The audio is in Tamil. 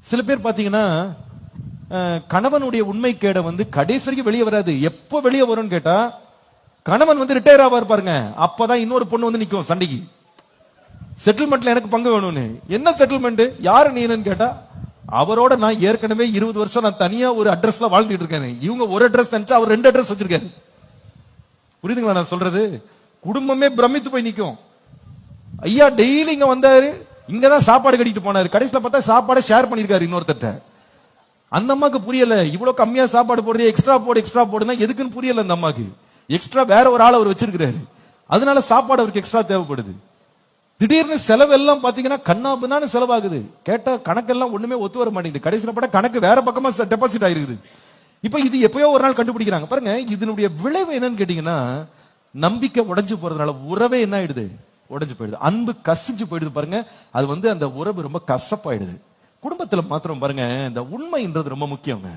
சில பேர் பாத்தீங்கன்னா கணவனுடைய உண்மை கேட கடைசி வரைக்கும் வெளியே வராது. எப்ப வெளியே வரும்னு கேட்டா, கணவன் ரிட்டையர் ஆவார் பாருங்க, அப்பதான் இன்னொரு பொண்ணு நிக்கும் சண்டைக்கு. செட்டில்மெண்ட்ல எனக்கு பங்கு வேணும்னு. என்ன செட்டில்மெண்ட், யாரு நீன்னு கேட்டா, அவரோட நான் ஏற்கனவே 20 வருஷம் நான் தனியா ஒரு அட்ரஸ்ல வாழ்ந்துட்டு இருக்கேன். இவங்க ஒரு அட்ரஸ் நினைச்சா அவர் 2 அட்ரஸ் வச்சிருக்காரு. புரியுதுங்களா நான் சொல்றது? குடும்பமே பிரமித்து போய் நிக்கும். ஐயா டெய்லி இங்க வந்தாரு, இங்கதான் சாப்பாடு கட்டிட்டு போனாரு, கடைசியில பார்த்தா சாப்பாடை ஷேர் பண்ணிருக்காரு இன்னொருத்தட்ட. அந்த அம்மாக்கு புரியல, இவ்வளவு கம்மியா சாப்பாடு போடுறது, எக்ஸ்ட்ரா போடுனா எதுக்குன்னு புரியல அந்த அம்மாக்கு. எக்ஸ்ட்ரா வேற ஒரு ஆள் அவர் வச்சிருக்காரு, அதனால சாப்பாடு அவருக்கு எக்ஸ்ட்ரா தேவைப்படுது. திடீர்னு செலவெல்லாம் பாத்தீங்கன்னா கண்ணாபுனான்னு செலவாகுது. கேட்டா கணக்கெல்லாம் ஒண்ணுமே ஒத்து வர மாட்டேங்குது. கடைசியில பட்ட கணக்கு வேற பக்கமா டெபாசிட் ஆயிருக்குது. இப்ப இது எப்பயோ ஒரு நாள் கண்டுபிடிக்கிறாங்க பாருங்க. இதனுடைய விளைவு என்னன்னு கேட்டீங்கன்னா, நம்பிக்கை உடைஞ்சு போறதுனால உறவே என்ன ஆயிடுது, உடைஞ்சு போயிடுது. அன்பு கசிஞ்சு போயிடுது பாருங்க. அது அந்த உறவு ரொம்ப கசப்பாயிடுது. குடும்பத்துல மாத்திரம் பாருங்க, இந்த உண்மைன்றது ரொம்ப முக்கியங்க.